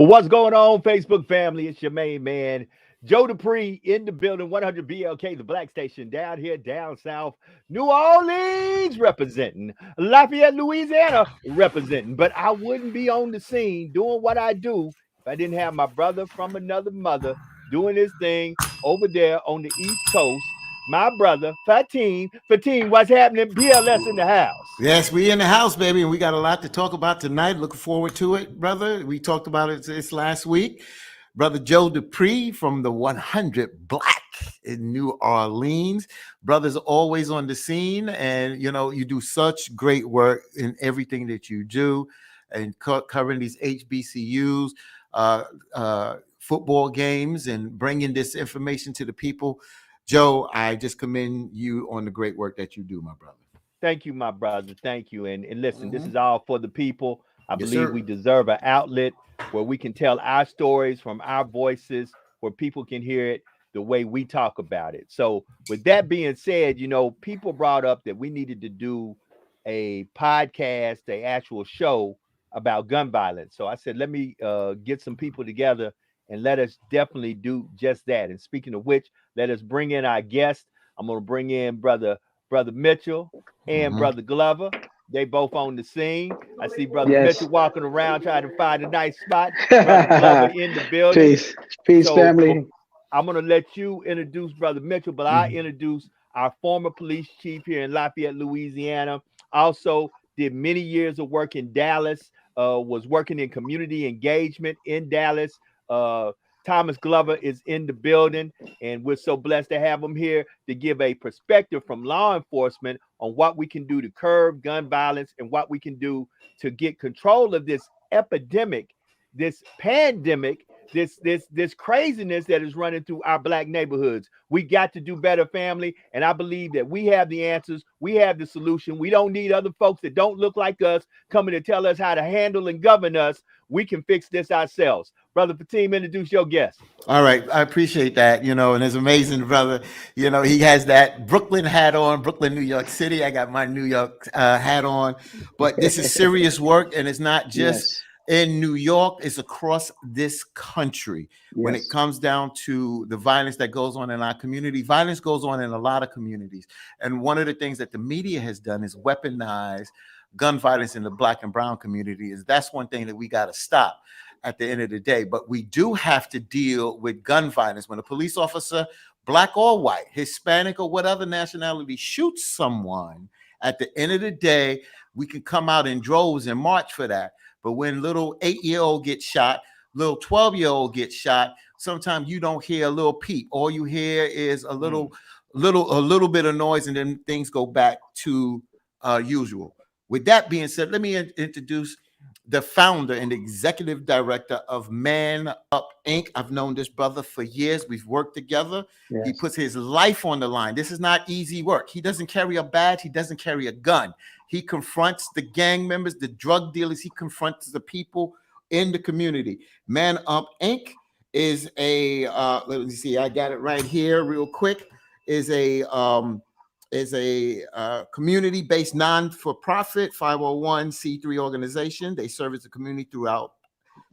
Well, what's going on, Facebook family? It's your main man, Joe Dupree, in the building, 100 BLK, the Black Station, down here, down south, New Orleans, representing Lafayette, Louisiana, representing. But I wouldn't be on the scene doing what I do if I didn't have my brother from another mother doing his thing over there on the East Coast. My brother, Fatim. Fatim, what's happening? BLS in the house. Yes, we in the house, baby, and we got a lot to talk about tonight. Looking forward to it, brother. We talked about it this last week. Brother Joe Dupree from the 100 Black in New Orleans. Brother's always on the scene, and you do such great work in everything that you do, and covering these HBCUs, football games, and bringing this information to the people. Joe, I just commend you on the great work that you do, my brother. Thank you, my brother. Thank you. And listen, this is all for the people. I Yes, believe sir. we deserve an outlet where we can tell our stories from our voices, where people can hear it the way we talk about it. So, with that being said, people brought up that we needed to do a podcast, a actual show about gun violence. So I said, let me get some people together and let us definitely do just that. And speaking of which, let us bring in our guest. I'm going to bring in brother Mitchell and Mhm. brother Glover. They both on the scene. I see brother Yes. Mitchell walking around trying to find a nice spot. Brother Glover in the building. Peace. Peace, So family. I'm gonna let you introduce brother Mitchell, but I introduce our former police chief here in Lafayette, Louisiana. Also did many years of work in Dallas. Was working in community engagement in Dallas. Uh, Thomas Glover is in the building, and we're so blessed to have him here to give a perspective from law enforcement on what we can do to curb gun violence and what we can do to get control of this epidemic, this pandemic, this craziness that is running through our black neighborhoods. We got to do better, family, and I believe that we have the answers. We have the solution. We don't need other folks that don't look like us coming to tell us how to handle and govern us. We can fix this ourselves. Brother Fatim, introduce your guest. All right, I appreciate that. And it's amazing, brother. He has that Brooklyn hat on, Brooklyn, New York City. I got my New York hat on, but this is serious work, and it's not just Yes. in New York, it's across this country. When it Yes. comes down to the violence that goes on in our community, violence goes on in a lot of communities. And one of the things that the media has done is weaponize gun violence in the black and brown community. That's one thing that we got to stop at the end of the day. But we do have to deal with gun violence. When a police officer, black or white, Hispanic or whatever nationality, shoots someone, at the end of the day, we can come out in droves and march for that. But when little 8-year-old gets shot, little 12-year-old gets shot, sometimes you don't hear a little peep. All you hear is a little bit of noise, and then things go back to usual. With that being said, let me introduce the founder and executive director of Man Up Inc. I've known this brother for years. We've worked together. Yes. He puts his life on the line. This is not easy work. He doesn't carry a badge. He doesn't carry a gun. He confronts the gang members, the drug dealers. He confronts the people in the community. Man Up Inc. is a, let me see, I got it right here real quick, is a community-based non-for-profit 501c3 organization. They service the community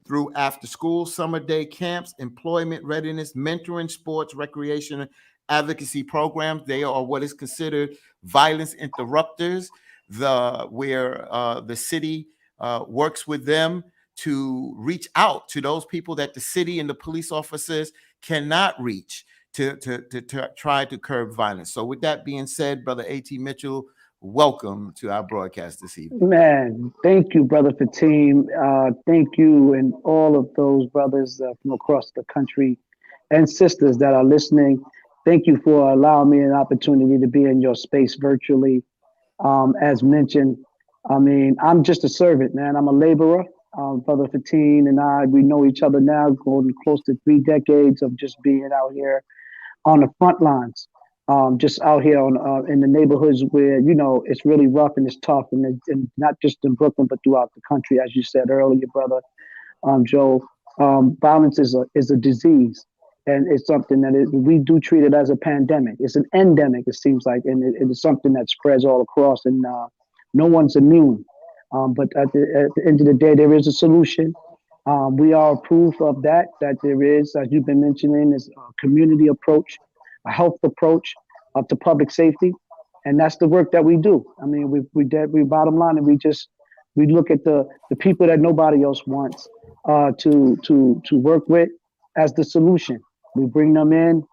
through after-school, summer day camps, employment readiness, mentoring, sports, recreation, advocacy programs. They are what is considered violence interrupters, where the city works with them to reach out to those people that the city and the police officers cannot reach, to try to curb violence. So with that being said, Brother A.T. Mitchell, welcome to our broadcast this evening. Man, thank you, Brother Fatim. Thank you and all of those brothers from across the country and sisters that are listening. Thank you for allowing me an opportunity to be in your space virtually. As mentioned, I mean, I'm just a servant, man. I'm a laborer. Brother Fatim and I, we know each other now, going close to 3 decades of just being out here on the front lines, just out here in the neighborhoods where it's really rough and it's tough, and not just in Brooklyn but throughout the country, as you said earlier, brother Joe. Violence is a disease, and it's something that we do treat it as a pandemic. It's an endemic, it seems like, and it is something that spreads all across, and no one's immune. But at the end of the day, there is a solution. We are proof of that there is, as you've been mentioning, is a community approach, a health approach to public safety. And that's the work that we do. I mean, we bottom line, and we look at the people that nobody else wants to work with as the solution. We bring them in,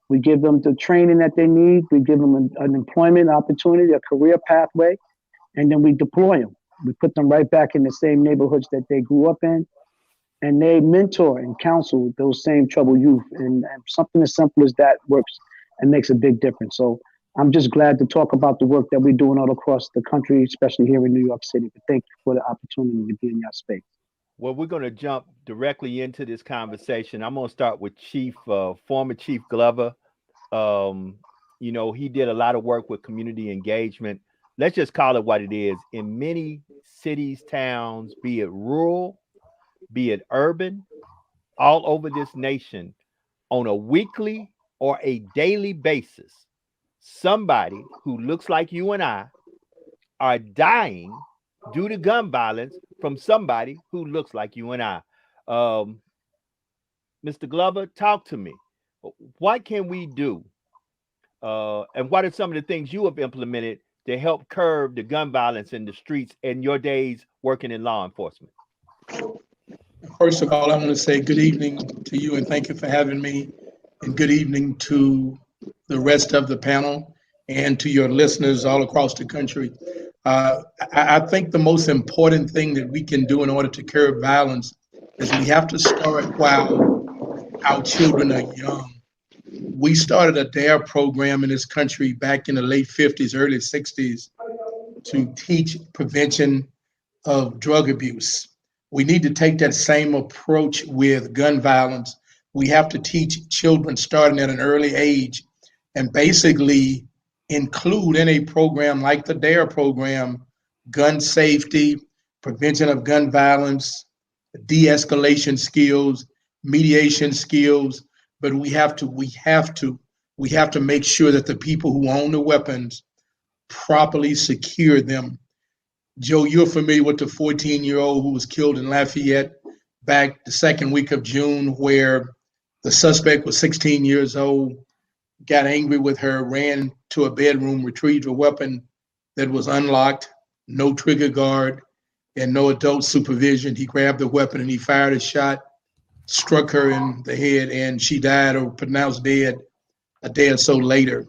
we give them the training that they need, we give them an employment opportunity, a career pathway, and then we deploy them. We put them right back in the same neighborhoods that they grew up in, and they mentor and counsel those same troubled youth. And something as simple as that works and makes a big difference. So I'm just glad to talk about the work that we're doing all across the country, especially here in New York City. But thank you for the opportunity to be in your space. Well, we're going to jump directly into this conversation. I'm going to start with former Chief Glover. He did a lot of work with community engagement. Let's just call it what it is. In many cities, towns, be it rural, be it urban, all over this nation, on a weekly or a daily basis, somebody who looks like you and I are dying due to gun violence from somebody who looks like you and I. Mr. Glover, talk to me. What can we do? And what are some of the things you have implemented to help curb the gun violence in the streets in your days working in law enforcement? First of all, I want to say good evening to you and thank you for having me, and good evening to the rest of the panel and to your listeners all across the country. I think the most important thing that we can do in order to curb violence is we have to start while our children are young. We started a DARE program in this country back in the late 50s, early 60s to teach prevention of drug abuse. We need to take that same approach with gun violence. We have to teach children starting at an early age and basically include in a program like the DARE program, gun safety, prevention of gun violence, de-escalation skills, mediation skills. But we have to make sure that the people who own the weapons properly secure them. Joe, you're familiar with the 14-year-old who was killed in Lafayette back the second week of June, where the suspect was 16 years old, got angry with her, ran to a bedroom, retrieved a weapon that was unlocked, no trigger guard, and no adult supervision. He grabbed the weapon and he fired a shot, struck her in the head, and she died or pronounced dead a day or so later.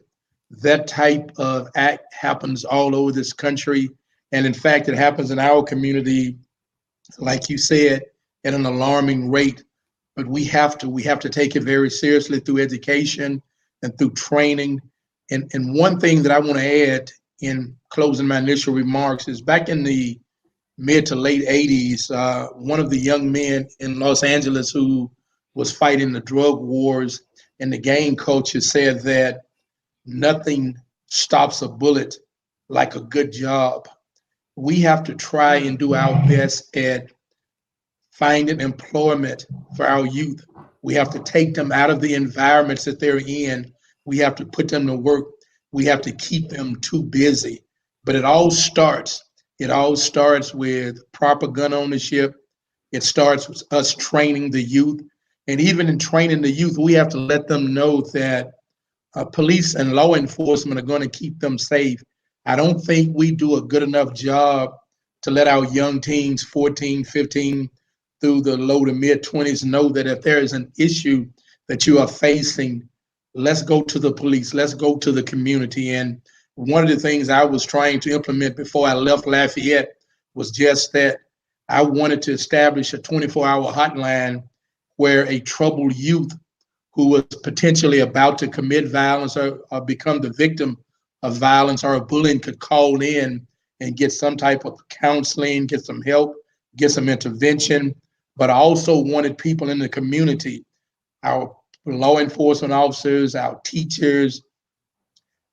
That type of act happens all over this country. And in fact, it happens in our community, like you said, at an alarming rate. But we have to take it very seriously through education and through training. And one thing that I want to add in closing my initial remarks is back in the mid to late 80s, one of the young men in Los Angeles who was fighting the drug wars and the gang culture said that nothing stops a bullet like a good job. We have to try and do our best at finding employment for our youth. We have to take them out of the environments that they're in. We have to put them to work. We have to keep them too busy. But it all starts with proper gun ownership. It starts with us training the youth. And even in training the youth, we have to let them know that police and law enforcement are going to keep them safe. I don't think we do a good enough job to let our young teens, 14, 15, through the low to mid 20s know that if there is an issue that you are facing, let's go to the police, let's go to the community. And one of the things I was trying to implement before I left Lafayette was just that. I wanted to establish a 24-hour hotline where a troubled youth who was potentially about to commit violence or become the victim of violence or bullying could call in and get some type of counseling, get some help, get some intervention. But I also wanted people in the community, our law enforcement officers, our teachers,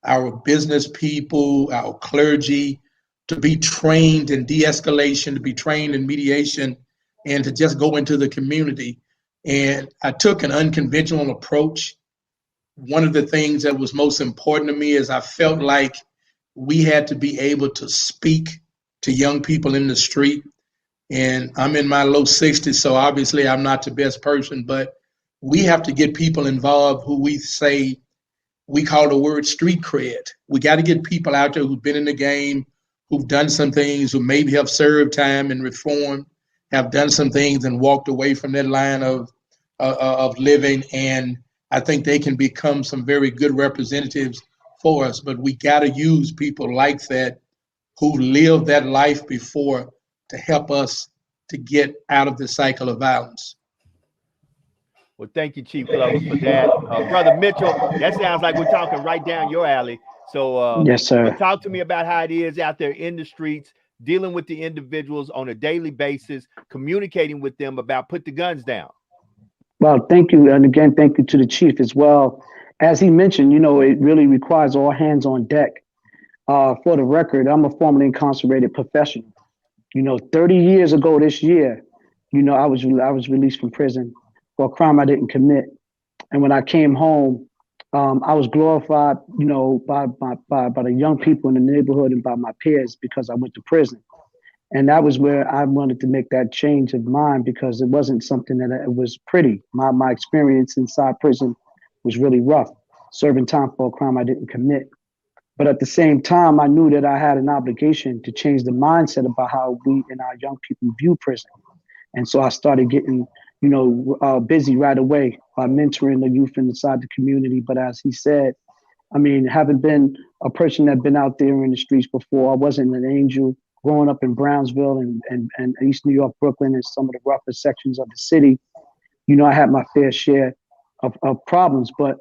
our business people, our clergy, to be trained in de-escalation, to be trained in mediation, and to just go into the community. And I took an unconventional approach. One of the things that was most important to me is I felt like we had to be able to speak to young people in the street. And I'm in my low 60s, so obviously I'm not the best person, but we have to get people involved who we call the word street cred. We got to get people out there who've been in the game, who've done some things, who maybe have served time and reformed, have done some things and walked away from that line of living. And I think they can become some very good representatives for us. But we got to use people like that who lived that life before to help us to get out of the cycle of violence. Well, thank you, Chief Glover, for that. Brother Mitchell, that sounds like we're talking right down your alley. So, yes, sir. Talk to me about how it is out there in the streets, dealing with the individuals on a daily basis, communicating with them about put the guns down. Well, thank you. And again, thank you to the Chief as well. As he mentioned, it really requires all hands on deck. For the record, I'm a formerly incarcerated professional. 30 years ago this year, I was released from prison for a crime I didn't commit. And when I came home, I was glorified, by the young people in the neighborhood and by my peers because I went to prison. And that was where I wanted to make that change of mind because it wasn't something that it was pretty. My experience inside prison was really rough, serving time for a crime I didn't commit. But at the same time, I knew that I had an obligation to change the mindset about how we and our young people view prison. And so I started getting, busy right away by mentoring the youth inside the community. But as he said, having been a person that been out there in the streets before, I wasn't an angel. Growing up in Brownsville and East New York, Brooklyn, and some of the rougher sections of the city, I had my fair share of problems. But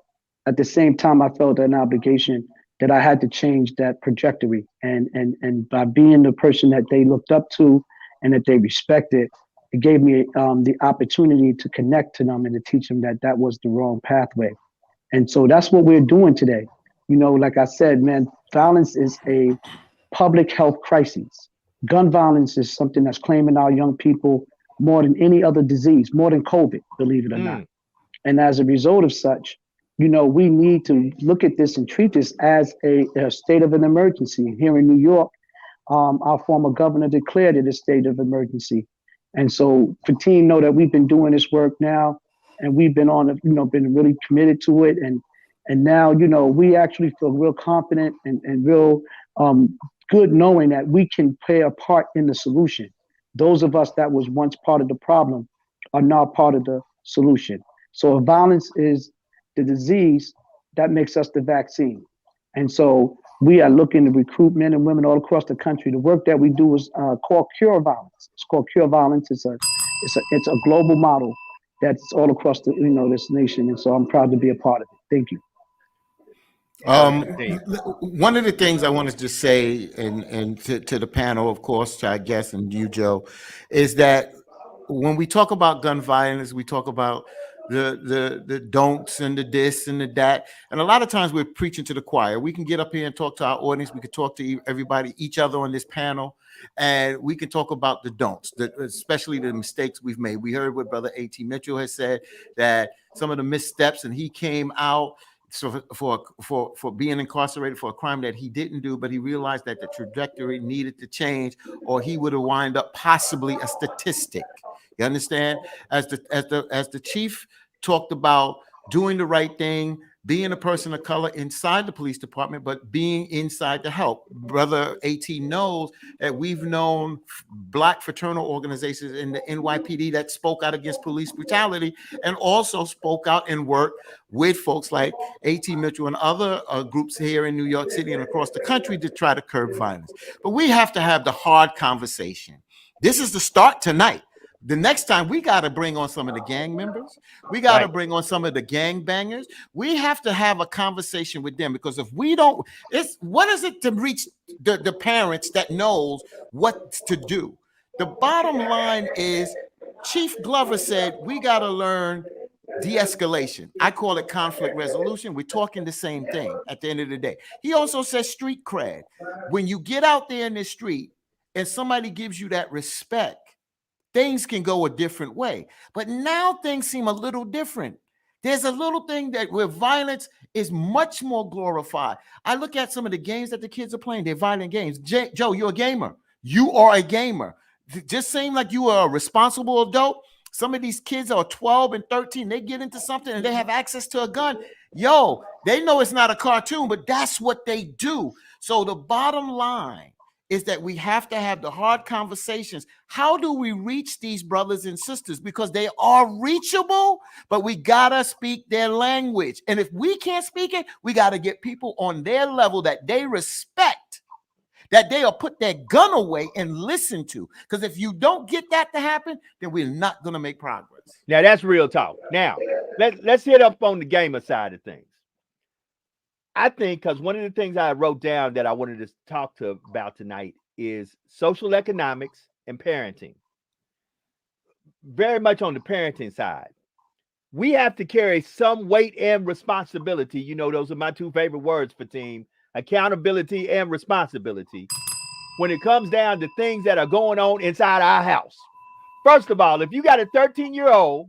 at the same time, I felt an obligation that I had to change that trajectory. And by being the person that they looked up to and that they respected, it gave me the opportunity to connect to them and to teach them that that was the wrong pathway. And so that's what we're doing today. Like I said, man, violence is a public health crisis. Gun violence is something that's claiming our young people more than any other disease, more than COVID, believe it or not. And as a result of such, we need to look at this and treat this as a state of an emergency. Here in New York, our former governor declared it a state of emergency. And so Fatim know that we've been doing this work now, and we've been been really committed to it. And now, we actually feel real confident and real good knowing that we can play a part in the solution. Those of us that was once part of the problem are now part of the solution. So if violence is the disease, that makes us the vaccine. And so we are looking to recruit men and women all across the country. The work that we do is called Cure Violence. It's called Cure Violence. It's a global model that's all across this nation. And so I'm proud to be a part of it. Thank you. One of the things I want to just say and to the panel, of course, to our guests and you, Joe, is that when we talk about gun violence, we talk about the don'ts and the this and the that. And a lot of times we're preaching to the choir. We can get up here and talk to our audience. We could talk to everybody, each other on this panel, and we can talk about the don'ts, especially the mistakes we've made. We heard what Brother A.T. Mitchell has said, that some of the missteps, and he came out for being incarcerated for a crime that he didn't do, but he realized that the trajectory needed to change, or he would have wound up possibly a statistic. You understand? As the chief talked about doing the right thing, being a person of color inside the police department, but being inside to help. Brother AT knows that we've known Black fraternal organizations in the NYPD that spoke out against police brutality and also spoke out and worked with folks like AT Mitchell and other groups here in New York City and across the country to try to curb violence. But we have to have the hard conversation. This is the start tonight. The next time we got to bring on some of the gang members. We got to bring on some of the gang bangers. We have to have a conversation with them, because if we don't, what is it to reach the parents that knows what to do? The bottom line is Chief Glover said, we got to learn de-escalation. I call it conflict resolution. We're talking the same thing at the end of the day. He also says street cred. When you get out there in the street and somebody gives you that respect, things can go a different way. But now things seem a little different. There's a little thing that where violence is much more glorified. I look at some of the games that the kids are playing. They're violent games. Joe, you're a gamer. You are a gamer. just seem like you are a responsible adult. Some of these kids are 12 and 13. They get into something and they have access to a gun. Yo, they know it's not a cartoon, but that's what they do. So the bottom line is that we have to have the hard conversations. How do we reach these brothers and sisters? Because they are reachable, but we gotta speak their language. And if we can't speak it, we gotta get people on their level that they respect, that they'll put their gun away and listen to. Because if you don't get that to happen, then we're not gonna make progress. Now that's real talk. Now let's hit up on the gamer side of things. I think because one of the things I wrote down that I wanted to talk about tonight is social economics and parenting. Very much on the parenting side. We have to carry some weight and responsibility. You know, those are my two favorite words for team: accountability and responsibility. When it comes down to things that are going on inside our house. First of all, if you got a 13-year-old,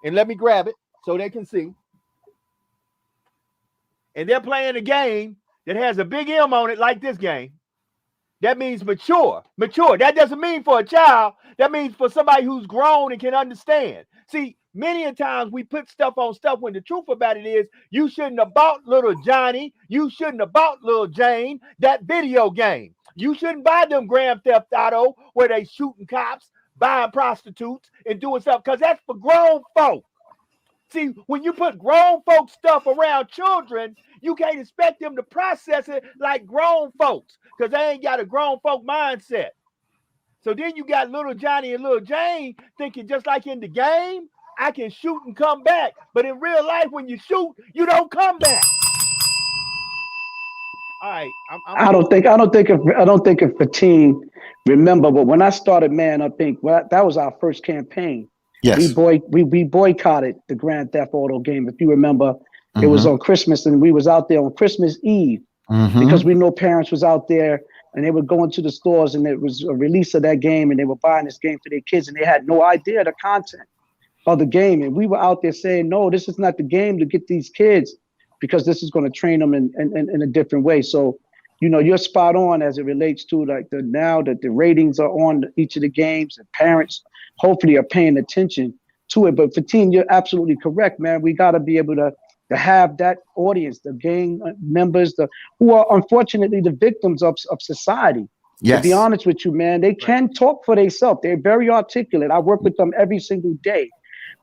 and let me grab it so they can see, and they're playing a game that has a big M on it like this game, that means mature. Mature. That doesn't mean for a child. That means for somebody who's grown and can understand. See, many a times we put stuff on stuff when the truth about it is you shouldn't have bought little Johnny. You shouldn't have bought little Jane that video game. You shouldn't buy them Grand Theft Auto where they shooting cops, buying prostitutes, and doing stuff, because that's for grown folk. See, when you put grown folk stuff around children, you can't expect them to process it like grown folks, because they ain't got a grown folk mindset. So then you got little Johnny and little Jane thinking just like in the game, I can shoot and come back. But in real life, when you shoot, you don't come back. All right. I don't think if Fatim remember, but when I started Man Up Inc., that was our first campaign. Yes. We boycotted the Grand Theft Auto game. If you remember, it was on Christmas, and we was out there on Christmas Eve because we know parents was out there and they were going to the stores, and it was a release of that game, and they were buying this game for their kids, and they had no idea the content of the game. And we were out there saying, no, this is not the game to get these kids, because this is going to train them in a different way. So, you know, you're spot on as it relates to like now that the ratings are on each of the games, and parents hopefully are paying attention to it. But Fatim, you're absolutely correct, man. We got to be able to have that audience, the gang members, who are unfortunately the victims of society. Yes. To be honest with you, man, they can talk for themselves. They're very articulate. I work with them every single day.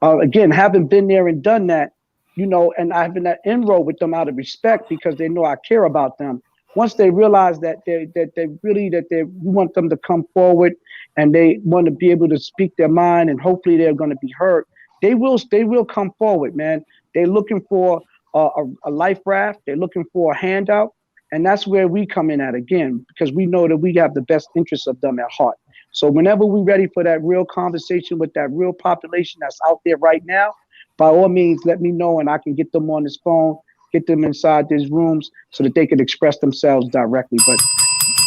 Again, having been there and done that, you know, and I've been that inroad with them out of respect, because they know I care about them. Once they realize that we want them to come forward and they want to be able to speak their mind, and hopefully they're going to be heard, they will come forward, man. They're looking for a life raft. They're looking for a handout. And that's where we come in at again, because we know that we have the best interests of them at heart. So whenever we're ready for that real conversation with that real population that's out there right now, by all means, let me know, and I can get them on this phone, get them inside these rooms so that they can express themselves directly. But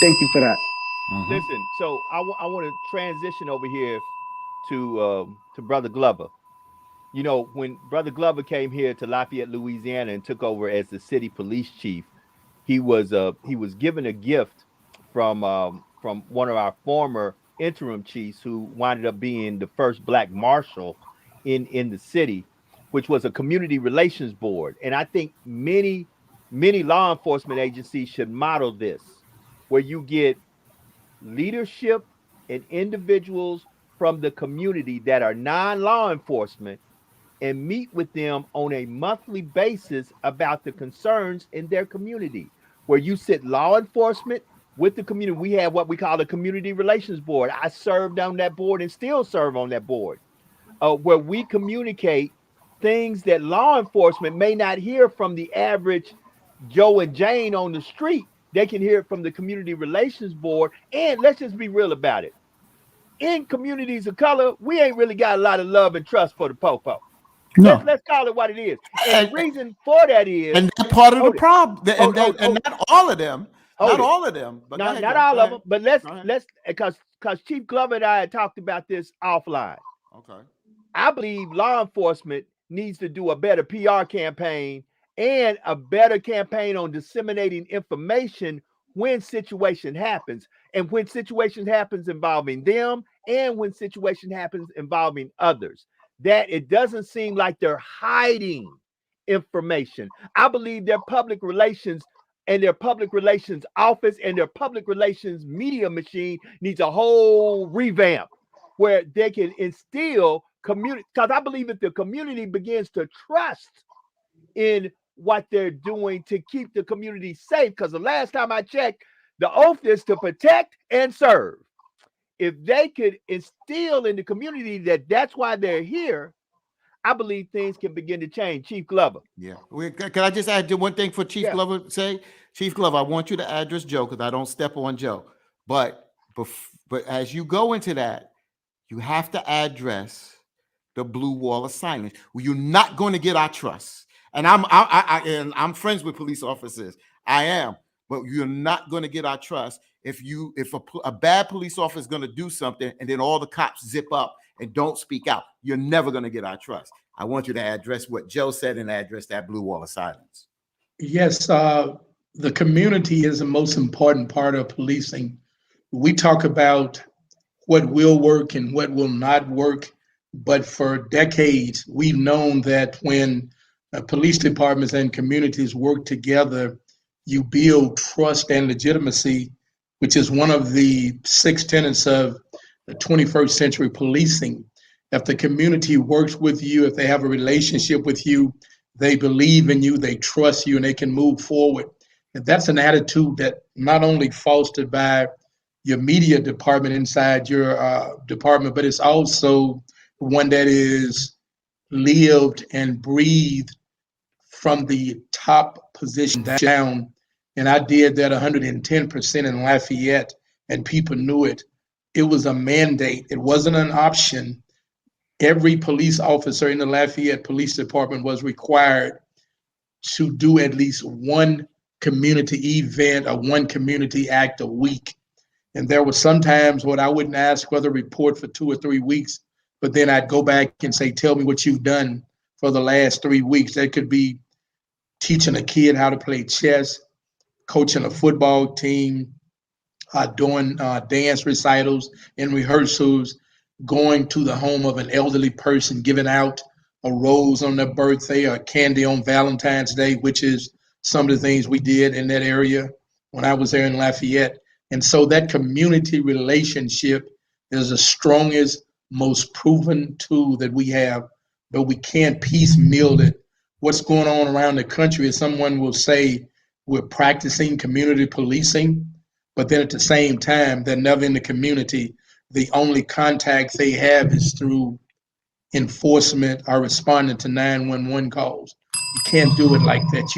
thank you for that. Listen, so I want to transition over here to Brother Glover. You know, when Brother Glover came here to Lafayette, Louisiana, and took over as the city police chief, he was given a gift from one of our former interim chiefs, who wound up being the first black marshal in the city, which was a community relations board. And I think many law enforcement agencies should model this, where you get leadership and individuals from the community that are non-law enforcement and meet with them on a monthly basis about the concerns in their community, where you sit law enforcement with the community. We have what we call the community relations board. I served on that board and still serve on that board, where we communicate things that law enforcement may not hear from the average Joe and Jane on the street. They can hear it from the community relations board. And let's just be real about it. In communities of color, we ain't really got a lot of love and trust for the popo. No. Let's call it what it is. And the reason for that is, and that's part of the problem. And not all of them. Not all of them. But not all of them. But let's because Chief Glover and I had talked about this offline. Okay. I believe law enforcement needs to do a better PR campaign and a better campaign on disseminating information when situation happens, and when situations happens involving them and when situation happens involving others, that it doesn't seem like they're hiding information. I believe their public relations and their public relations office and their public relations media machine needs a whole revamp where they can instill community. Because I believe if the community begins to trust in what they're doing to keep the community safe, because the last time I checked, the oath is to protect and serve. If they could instill in the community that that's why they're here, I believe things can begin to change. Chief Glover. Yeah. Can I just add one thing for Chief Glover to say? Chief Glover, I want you to address Joe because I don't step on Joe. But as you go into that, you have to address the blue wall of silence. You're not going to get our trust. And I'm friends with police officers. I am. But you're not going to get our trust if a bad police officer is going to do something and then all the cops zip up and don't speak out. You're never going to get our trust. I want you to address what Joe said and address that blue wall of silence. Yes, the community is the most important part of policing. We talk about what will work and what will not work, but for decades, we've known that when police departments and communities work together, you build trust and legitimacy, which is one of the 6 tenets of the 21st century policing. If the community works with you, if they have a relationship with you, they believe in you, they trust you, and they can move forward. And that's an attitude that not only fostered by your media department inside your department, but it's also one that is lived and breathed from the top position down. And I did that 110% in Lafayette, and people knew it. It was a mandate. It wasn't an option. Every police officer in the Lafayette Police Department was required to do at least one community event or one community act a week. And there were sometimes when I wouldn't ask for the report for 2 or 3 weeks, but then I'd go back and say, tell me what you've done for the last 3 weeks. That could be teaching a kid how to play chess, coaching a football team, doing dance recitals and rehearsals, going to the home of an elderly person, giving out a rose on their birthday or candy on Valentine's Day, which is some of the things we did in that area when I was there in Lafayette. And so that community relationship is the strongest, most proven tool that we have, but we can't piecemeal it. What's going on around the country is someone will say we're practicing community policing, but then at the same time, they're never in the community. The only contact they have is through enforcement or responding to 911 calls. You can't do it like that.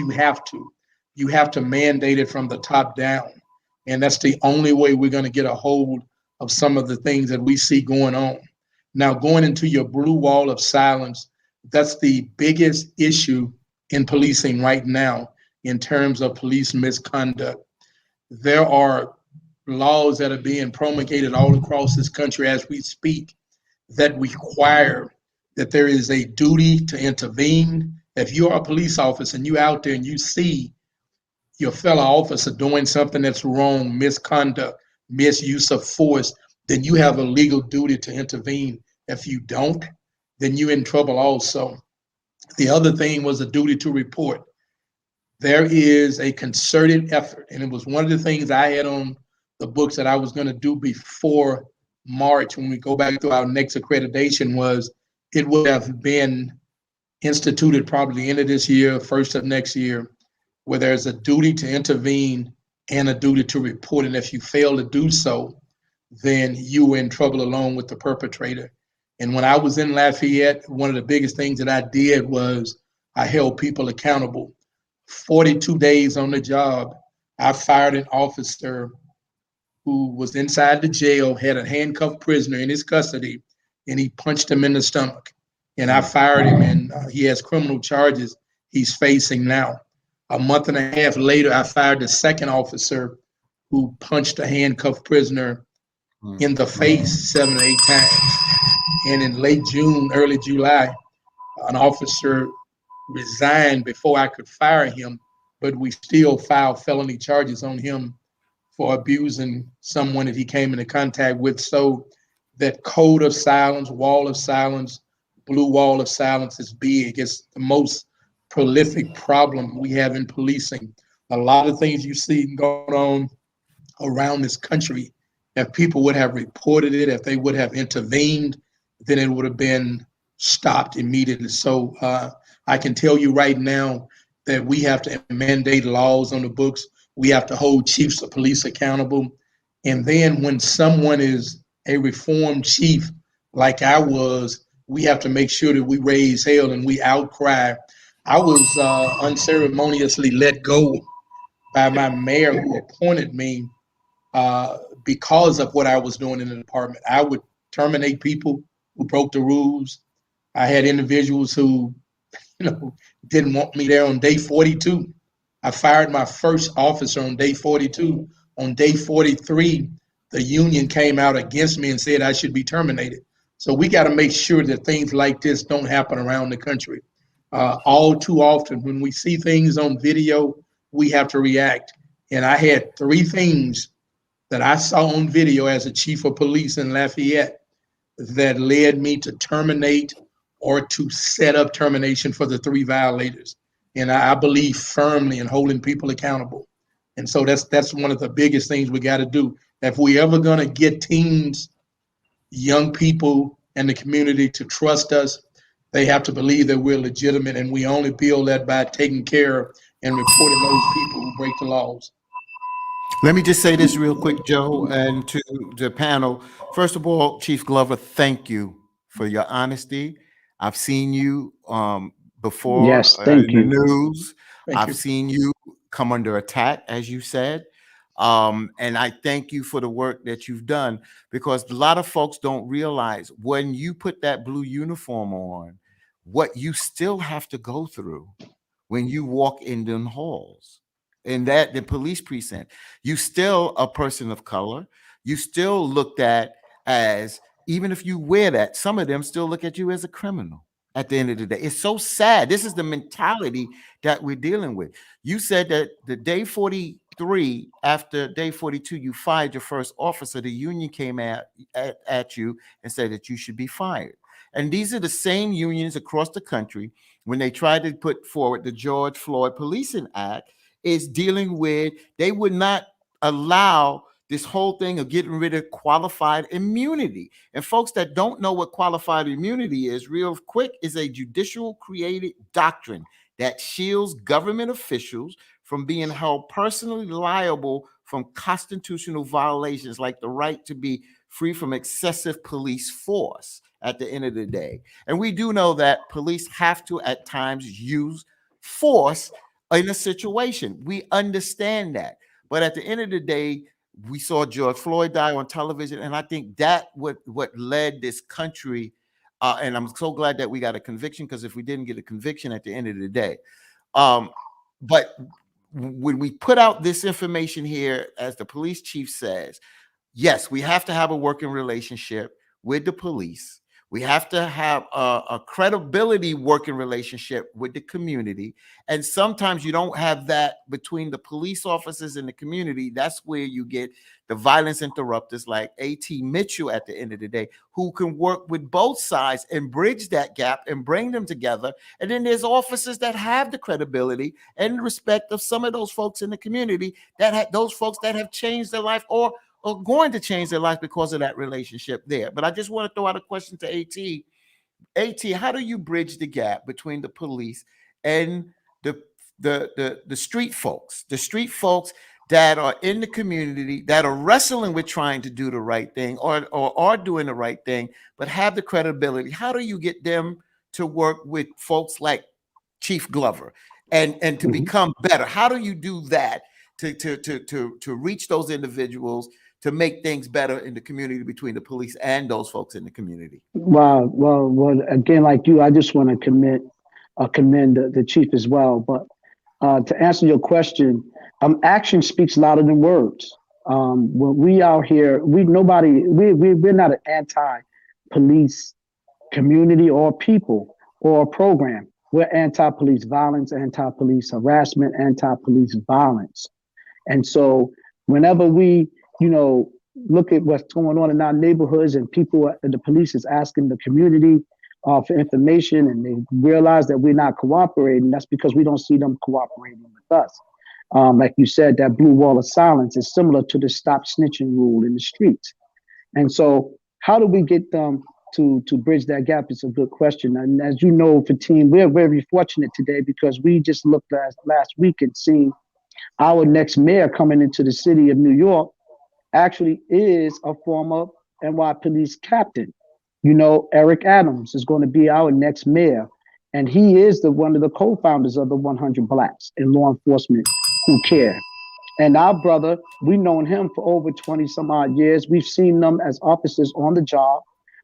You have to mandate it from the top down. And that's the only way we're going to get a hold of some of the things that we see going on. Now, going into your blue wall of silence, that's the biggest issue in policing right now in terms of police misconduct. There are laws that are being promulgated all across this country as we speak that require that there is a duty to intervene. If you're a police officer and you're out there and you see your fellow officer doing something that's wrong, misconduct, misuse of force, then you have a legal duty to intervene. If you don't, then you're in trouble also. The other thing was a duty to report. There is a concerted effort, and it was one of the things I had on the books that I was going to do before March when we go back to our next accreditation was it would have been instituted probably the end of this year, first of next year, where there's a duty to intervene and a duty to report. And if you fail to do so, then you were in trouble along with the perpetrator. And when I was in Lafayette, one of the biggest things that I did was I held people accountable. 42 days on the job, I fired an officer who was inside the jail, had a handcuffed prisoner in his custody, and he punched him in the stomach. And I fired him, and he has criminal charges he's facing now. A month and a half later, I fired the second officer who punched a handcuffed prisoner in the face 7 or 8 times. And in late June, early July, an officer resigned before I could fire him, but we still filed felony charges on him for abusing someone that he came into contact with. So that code of silence, wall of silence, blue wall of silence is big. It's the most prolific problem we have in policing. A lot of things you see going on around this country, if people would have reported it, if they would have intervened, then it would have been stopped immediately. So I can tell you right now that we have to mandate laws on the books. We have to hold chiefs of police accountable. And then when someone is a reformed chief like I was, we have to make sure that we raise hell and we outcry. I was unceremoniously let go by my mayor who appointed me because of what I was doing in the department. I would terminate people who broke the rules. I had individuals who, didn't want me there on day 42. I fired my first officer on day 42. On day 43, the union came out against me and said I should be terminated. So we got to make sure that things like this don't happen around the country. All too often, when we see things on video, we have to react. And I had 3 things that I saw on video as a chief of police in Lafayette that led me to terminate or to set up termination for the 3 violators. And I believe firmly in holding people accountable. And so that's one of the biggest things we got to do. If we ever going to get teens, young people, and the community to trust us, they have to believe that we're legitimate, and we only build that by taking care and reporting those people who break the laws. Let me just say this real quick, Joe, and to the panel. First of all, Chief Glover, thank you for your honesty. I've seen you before Yes, thank in you. the news. Thank I've you. seen you come under attack, as you said. And I thank you for the work that you've done, because a lot of folks don't realize when you put that blue uniform on, what you still have to go through when you walk in the halls. In that the police precinct, you still a person of color. You still looked at as, even if you wear that, some of them still look at you as a criminal at the end of the day. It's so sad. This is the mentality that we're dealing with. You said that the day 43, after day 42, you fired your first officer. The union came at you and said that you should be fired. And these are the same unions across the country, when they tried to put forward the George Floyd Policing Act, is dealing with, they would not allow this whole thing of getting rid of qualified immunity. And folks that don't know what qualified immunity is, real quick, is a judicial created doctrine that shields government officials from being held personally liable from constitutional violations, like the right to be free from excessive police force at the end of the day. And we do know that police have to at times use force in a situation. We understand that. But at the end of the day, we saw George Floyd die on television. And I think that what led this country, and I'm so glad that we got a conviction, because if we didn't get a conviction at the end of the day. But when we put out this information here, as the police chief says, yes, we have to have a working relationship with the police. We have to have a credibility working relationship with the community. And sometimes you don't have that between the police officers and the community. That's where you get the violence interrupters like A.T. Mitchell at the end of the day, who can work with both sides and bridge that gap and bring them together. And then there's officers that have the credibility and respect of some of those folks in the community, that those folks that have changed their life or going to change their life because of that relationship there. But I just want to throw out a question to AT. AT, how do you bridge the gap between the police and the street folks that are in the community, that are wrestling with trying to do the right thing or are doing the right thing, but have the credibility? How do you get them to work with folks like Chief Glover and to become better? How do you do that to reach those individuals, to make things better in the community between the police and those folks in the community? Wow. Well, again, like you, I just want to commend the chief as well. But to answer your question, action speaks louder than words. When we out here, we're not an anti-police community or people or program. We're anti-police violence, anti-police harassment, anti-police violence. And so whenever we look at what's going on in our neighborhoods, and the police is asking the community for information, and they realize that we're not cooperating, that's because we don't see them cooperating with us. Like you said, that blue wall of silence is similar to the stop snitching rule in the streets. And so how do we get them to bridge that gap? It's a good question. And as you know, Fatim, we're very fortunate today because we just looked last week and seen our next mayor coming into the city of New York actually is a former NY police captain. You know, Eric Adams is going to be our next mayor. And he is one of the co-founders of the 100 Blacks in Law Enforcement Who Care. And our brother, we've known him for over 20 some odd years. We've seen them as officers on the job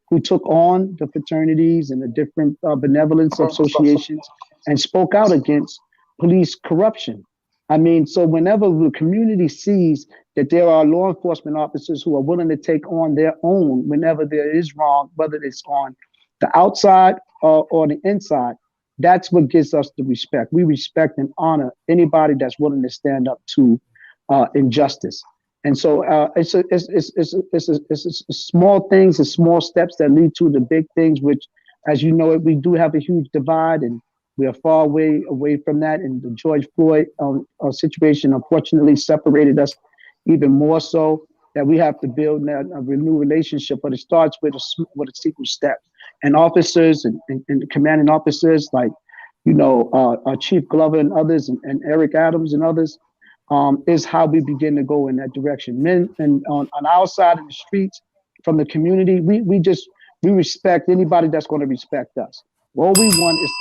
who took on the fraternities and the different benevolence associations and spoke out against police corruption. I mean, so whenever the community sees that there are law enforcement officers who are willing to take on their own whenever there is wrong, whether it's on the outside or the inside, that's what gives us the respect. We respect and honor anybody that's willing to stand up to injustice. And so it's small things and small steps that lead to the big things, which, as you know, we do have a huge divide, and we are far away from that. And the George Floyd situation, unfortunately, separated us even more so, that we have to build a renewed relationship. But it starts with a sequence step. And officers and commanding officers like, you know, our Chief Glover and others, and Eric Adams and others, is how we begin to go in that direction. Men and on our side of the streets, from the community, we respect anybody that's going to respect us. All we want is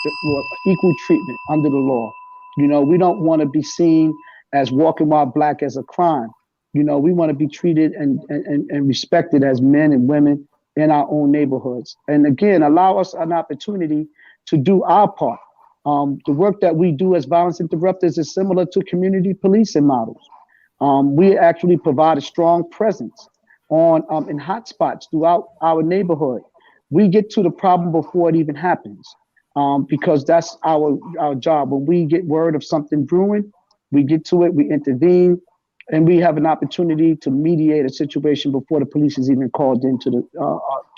equal treatment under the law. You know, we don't want to be seen as walking while black as a crime. You know, we want to be treated and respected as men and women in our own neighborhoods. And again, allow us an opportunity to do our part. The work that we do as violence interrupters is similar to community policing models. We actually provide a strong presence in hotspots throughout our neighborhood. We get to the problem before it even happens, because that's our job. When we get word of something brewing, we get to it, we intervene, and we have an opportunity to mediate a situation before the police is even called into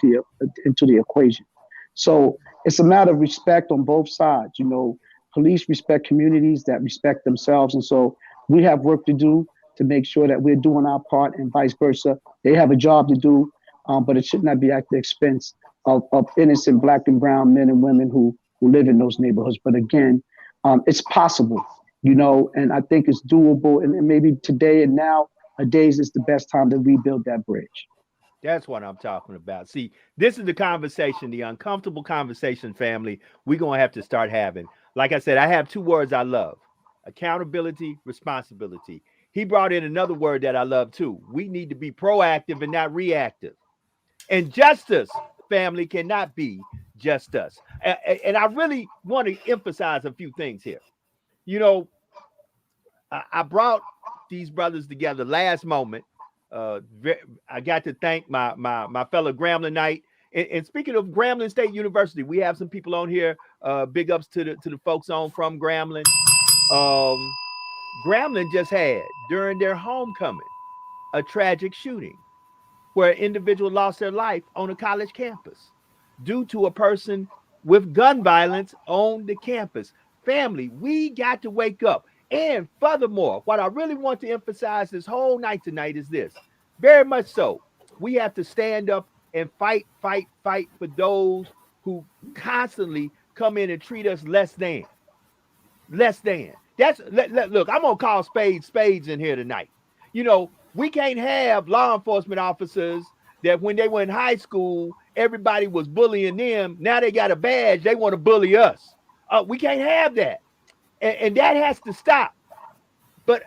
the equation. So it's a matter of respect on both sides. You know, police respect communities that respect themselves. And so we have work to do to make sure that we're doing our part, and vice versa. They have a job to do, but it should not be at the expense of innocent black and brown men and women who live in those neighborhoods. But again, it's possible, you know, and I think it's doable. And maybe today and nowadays is the best time to rebuild that bridge. That's what I'm talking about. See, this is the conversation, the uncomfortable conversation, family, we're going to have to start having. Like I said, I have two words I love: accountability, responsibility. He brought in another word that I love too. We need to be proactive and not reactive. And justice, family, cannot be just us. And I really want to emphasize a few things here. You know, I brought these brothers together last moment. I got to thank my fellow Gramblinite. And speaking of Grambling State University, we have some people on here. Big ups to the folks from Grambling. Grambling just had, during their homecoming, a tragic shooting where an individual lost their life on a college campus due to a person with gun violence on the campus. Family, we got to wake up. And furthermore, what I really want to emphasize this whole night tonight is this. Very much so. We have to stand up and fight for those who constantly come in and treat us less than. Look, I'm going to call spades in here tonight. You know, we can't have law enforcement officers that when they were in high school, everybody was bullying them. Now they got a badge, they want to bully us. We can't have that. And that has to stop. But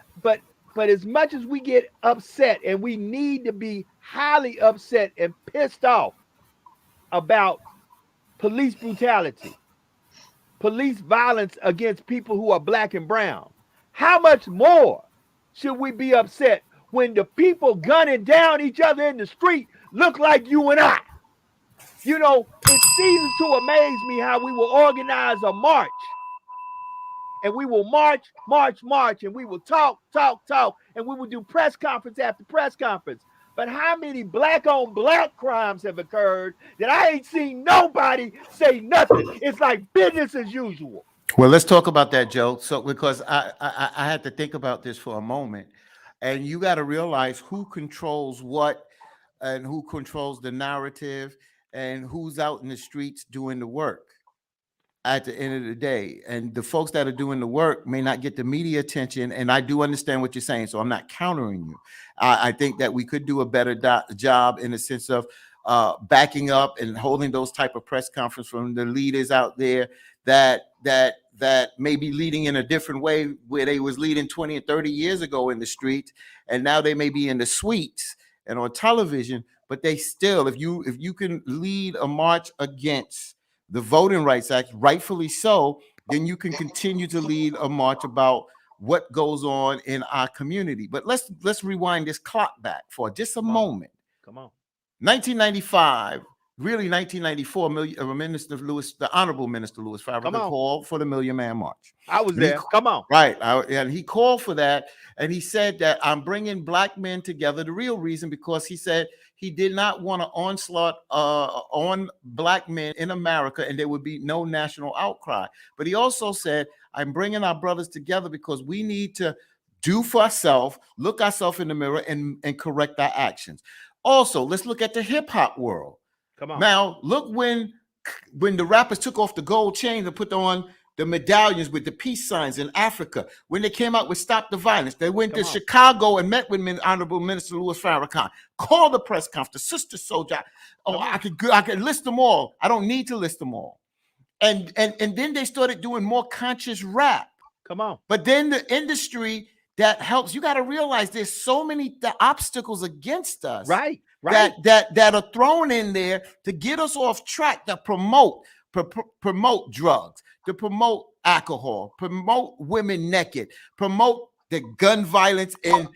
as much as we get upset, and we need to be highly upset and pissed off about police brutality, police violence against people who are black and brown, how much more should we be upset when the people gunning down each other in the street look like you and I? You know, it ceases to amaze me how we will organize a march, and we will march, and we will talk, and we will do press conference after press conference. But how many black on black crimes have occurred that I ain't seen nobody say nothing? It's like business as usual. Well, let's talk about that, Joe. So, because I had to think about this for a moment, and you got to realize who controls what, and who controls the narrative, and who's out in the streets doing the work at the end of the day. And the folks that are doing the work may not get the media attention. And I do understand what you're saying, so I'm not countering you. I think that we could do a better job in the sense of backing up and holding those type of press conferences from the leaders out there that may be leading in a different way, where they was leading 20 and 30 years ago in the streets, and now they may be in the suites and on television. But they still, if you can lead a march against the Voting Rights Act, rightfully so, then you can continue to lead a march about what goes on in our community. But let's rewind this clock back for just a moment. Come on. 1995, really 1994, Minister Louis, the Honorable Minister Louis Farrakhan called for the Million Man March. I was there. Come on. Right. And he called for that. And he said that I'm bringing black men together. The real reason, because he said he did not want an onslaught on black men in America, and there would be no national outcry. But he also said, I'm bringing our brothers together because we need to do for ourselves, look ourselves in the mirror, and correct our actions. Also, let's look at the hip hop world. Come on. Now, look when the rappers took off the gold chains and put on the medallions with the peace signs in Africa. When they came out with Stop the Violence, they went to Chicago and met with Honorable Minister Louis Farrakhan, called the press conference, Sister Soldier. Oh, I could list them all. I don't need to list them all. And then they started doing more conscious rap. Come on. But then the industry that helps, you got to realize there's so many obstacles against us. Right. That are thrown in there to get us off track, to promote drugs, to promote alcohol, promote women naked, promote the gun violence and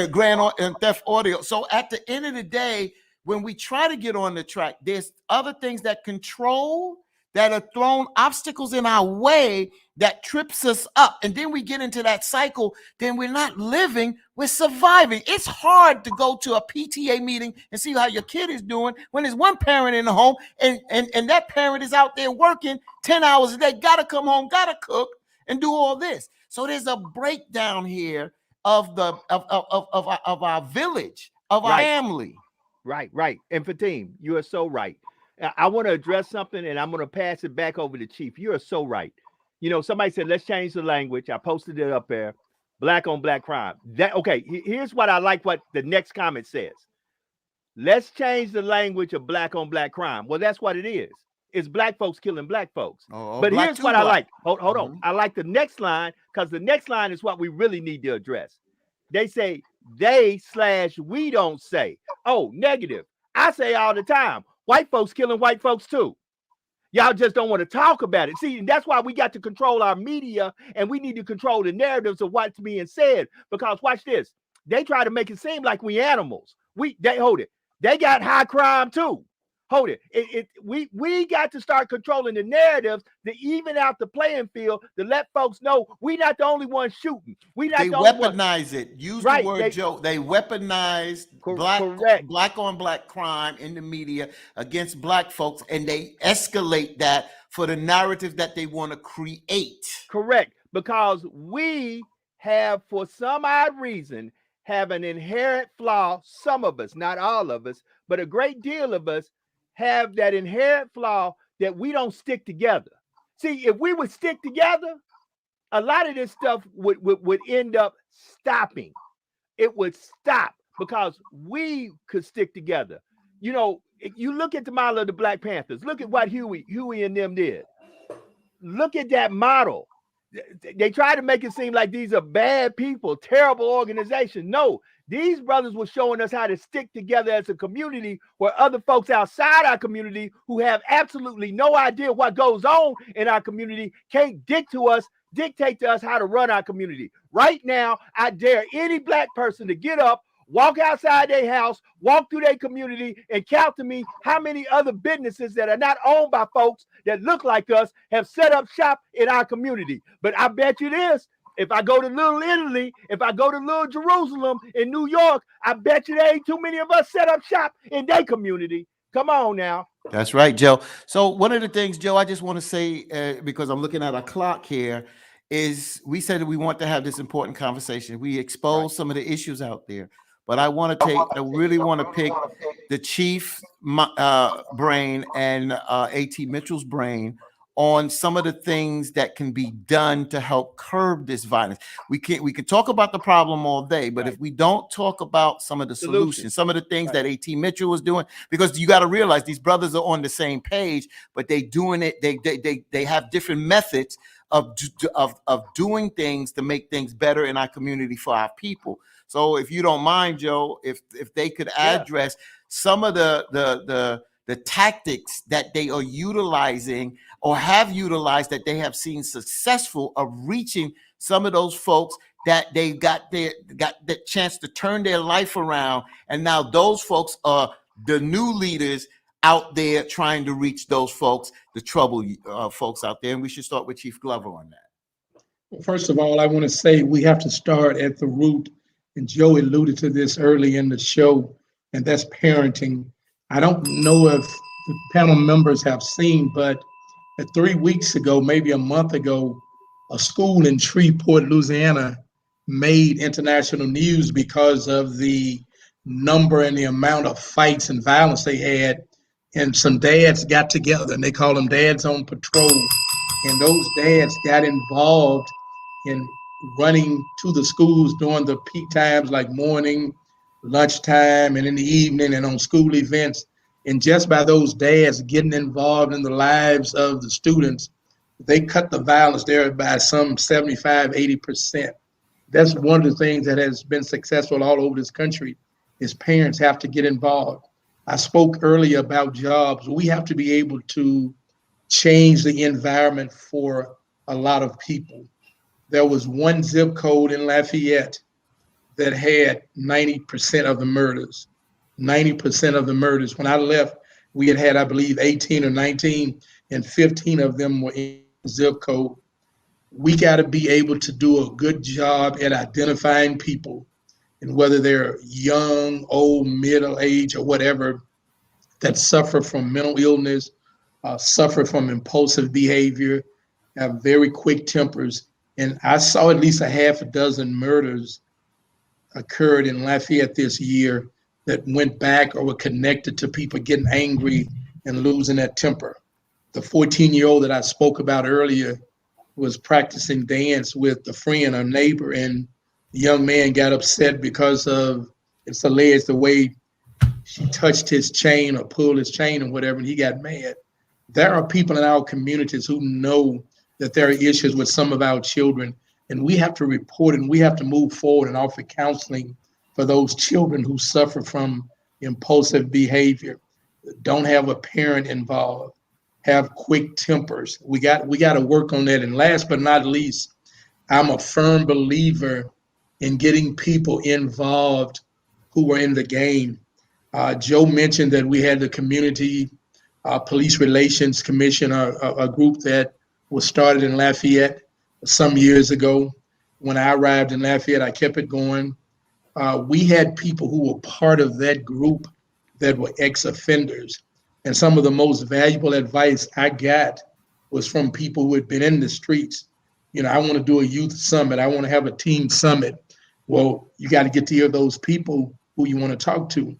grand theft audio. So at the end of the day, when we try to get on the track, there's other things that control, that are thrown obstacles in our way that trips us up. And then we get into that cycle, then we're not living, we're surviving. It's hard to go to a PTA meeting and see how your kid is doing when there's one parent in the home and that parent is out there working 10 hours a day, gotta come home, gotta cook and do all this. So there's a breakdown here of our village, of our family. Right. And Fatim, you are so right. I want to address something, and I'm going to pass it back over to Chief. You are so right. You know, somebody said, let's change the language. I posted it up there. Black on black crime. Here's what I like what the next comment says. Let's change the language of black on black crime. Well, that's what it is. It's black folks killing black folks. But here's what I like. Hold on. I like the next line, because the next line is what we really need to address. They say, we don't say. Oh, negative. I say all the time. White folks killing white folks too. Y'all just don't want to talk about it. See, that's why we got to control our media, and we need to control the narratives of what's being said. Because watch this. They try to make it seem like we animals. They got high crime too. Hold it. We got to start controlling the narratives to even out the playing field, to let folks know we not the only ones shooting. They weaponize it. Use the word, Joe. They weaponize black on black crime in the media against black folks, and they escalate that for the narrative that they want to create. Correct. Because we have, for some odd reason, have an inherent flaw. Some of us, not all of us, but a great deal of us have that inherent flaw that we don't stick together. See, if we would stick together, a lot of this stuff would end up stopping. It would stop because we could stick together. You know, if you look at the model of the Black Panthers, look at what Huey and them did. Look at that model. They try to make it seem like these are bad people, terrible organizations. No, these brothers were showing us how to stick together as a community, where other folks outside our community who have absolutely no idea what goes on in our community can't dictate to us how to run our community. Right now, I dare any black person to get up, walk outside their house, walk through their community, and count to me how many other businesses that are not owned by folks that look like us have set up shop in our community. But I bet you this, If I go to Little Italy, if I go to Little Jerusalem in New York, I bet you there ain't too many of us set up shop in their community. Come on now. That's right, Joe. So one of the things, Joe, I just want to say, because I'm looking at our clock here, is we said that we want to have this important conversation. We expose some of the issues out there, but I really want to pick the chief brain and A.T. Mitchell's brain on some of the things that can be done to help curb this violence. We can talk about the problem all day, but if we don't talk about some of the solutions, some of the things that A.T. Mitchell was doing, because you got to realize these brothers are on the same page, but they doing it. They have different methods of doing things to make things better in our community for our people. So if you don't mind, Joe, if they could address some of the tactics that they are utilizing or have utilized that they have seen successful of reaching some of those folks that they got the chance to turn their life around. And now those folks are the new leaders out there trying to reach those folks, the troubled folks out there. And we should start with Chief Glover on that. First of all, I want to say we have to start at the root, and Joe alluded to this early in the show, and that's parenting. I don't know if the panel members have seen, but 3 weeks ago, maybe a month ago, a school in Shreveport, Louisiana, made international news because of the number and the amount of fights and violence they had. And some dads got together, and they call them Dads on Patrol. And those dads got involved in running to the schools during the peak times, like morning, lunchtime, and in the evening, and on school events. And just by those dads getting involved in the lives of the students, they cut the violence there by some 75, 80%. That's one of the things that has been successful all over this country, is parents have to get involved. I spoke earlier about jobs. We have to be able to change the environment for a lot of people. There was one zip code in Lafayette that had 90% of the murders. 90% of the murders. When I left, we had, I believe, 18 or 19, and 15 of them were in zip code. We got to be able to do a good job at identifying people, and whether they're young, old, middle age, or whatever, that suffer from mental illness, suffer from impulsive behavior, have very quick tempers. And I saw at least a half a dozen murders occurred in Lafayette this year that went back or were connected to people getting angry and losing that temper. The 14-year-old that I spoke about earlier was practicing dance with a friend or neighbor, and the young man got upset because of, it's alleged, the way she touched his chain or pulled his chain or whatever, and he got mad. There are people in our communities who know that there are issues with some of our children, and we have to report, and we have to move forward and offer counseling for those children who suffer from impulsive behavior, don't have a parent involved, have quick tempers. We got to work on that. And last but not least, I'm a firm believer in getting people involved who are in the game. Joe mentioned that we had the Community Police Relations Commission, a group that was started in Lafayette some years ago. When I arrived in Lafayette, I kept it going. We had people who were part of that group that were ex-offenders. And some of the most valuable advice I got was from people who had been in the streets. You know, I want to do a youth summit. I want to have a teen summit. Well, you got to get to hear those people who you want to talk to.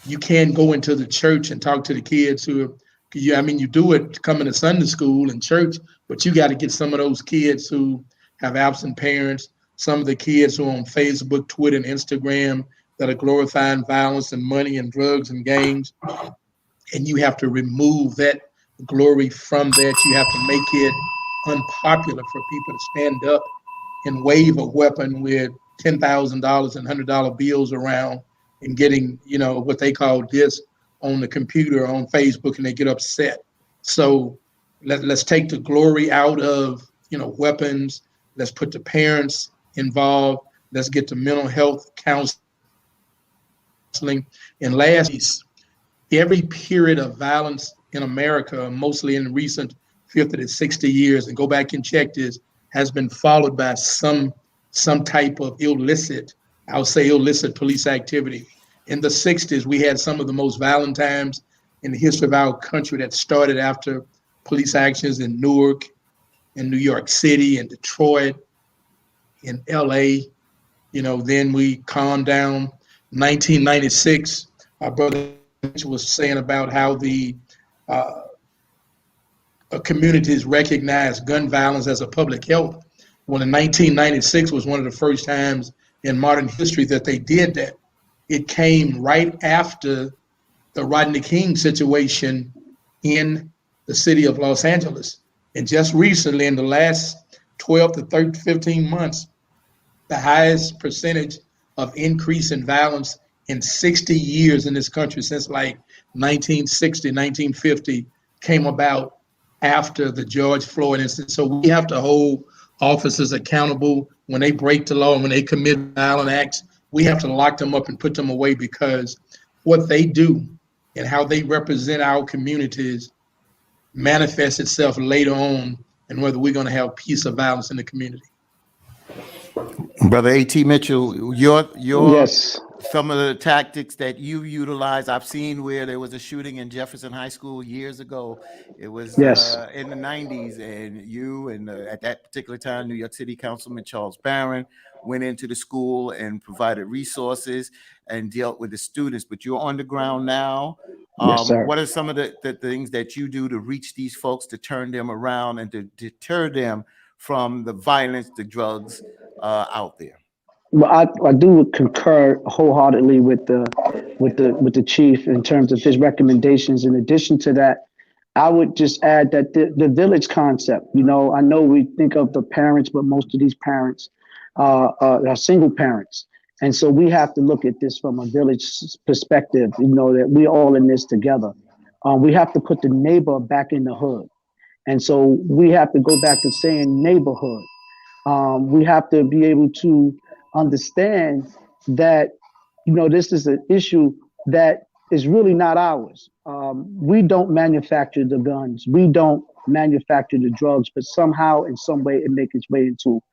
You can't go into the church and talk to the kids who, you do it coming to Sunday school and church, but you got to get some of those kids who have absent parents, some of the kids who are on Facebook, Twitter, and Instagram that are glorifying violence and money and drugs and gangs. And you have to remove that glory from that. You have to make it unpopular for people to stand up and wave a weapon with $10,000 and $100 bills around and getting, what they call this on the computer, on Facebook, and they get upset. So let's take the glory out of, weapons. Let's put the parents involved. Let's get the mental health counseling. And last, every period of violence in America, mostly in recent 50 to 60 years, and go back and check this, has been followed by some type of illicit police activity. In the 60s, we had some of the most violent times in the history of our country that started after police actions in Newark, in New York City, in Detroit, in LA. Then we calmed down. 1996, our brother was saying about how the communities recognized gun violence as a public health. Well, in 1996 was one of the first times in modern history that they did that. It came right after the Rodney King situation in the city of Los Angeles. And just recently, in the last 12 to 15 months, the highest percentage of increase in violence in 60 years in this country, since like 1960, 1950, came about after the George Floyd incident. So we have to hold officers accountable when they break the law and when they commit violent acts. We have to lock them up and put them away, because what they do and how they represent our communities manifests itself later on in whether we're going to have peace or violence in the community. Brother A.T. Mitchell, your Yes. some of the tactics that you utilize, I've seen where there was a shooting in Jefferson High School years ago. It was Yes. in the 90s, and you and at that particular time, New York City Councilman Charles Barron went into the school and provided resources and dealt with the students. But you're on the ground now. Yes, sir. What are some of the things that you do to reach these folks, to turn them around and to deter them from the violence, the drugs out there? Well, I do concur wholeheartedly with the chief in terms of his recommendations. In addition to that, I would just add that the village concept. I know we think of the parents, but most of these parents are single parents, and so we have to look at this from a village perspective. That we're all in this together. We have to put the neighbor back in the hood, and so we have to go back to saying neighborhood. We have to be able to understand that, this is an issue that is really not ours. We don't manufacture the guns. We don't manufacture the drugs, but somehow, in some way, it makes its way into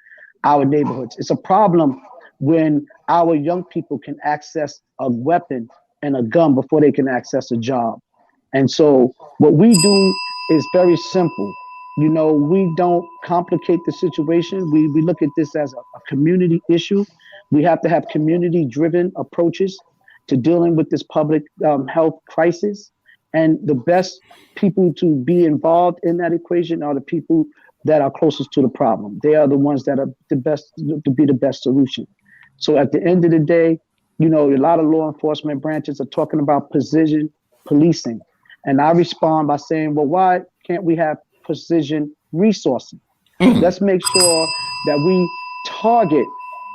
our neighborhoods. It's a problem when our young people can access a weapon and a gun before they can access a job. And so what we do is very simple. We don't complicate the situation. We look at this as a community issue. We have to have community-driven approaches to dealing with this public health crisis. And the best people to be involved in that equation are the people that are closest to the problem. They are the ones that are the best to be the best solution. So at the end of the day, a lot of law enforcement branches are talking about precision policing. And I respond by saying, well, why can't we have precision resourcing? Let's make sure that we target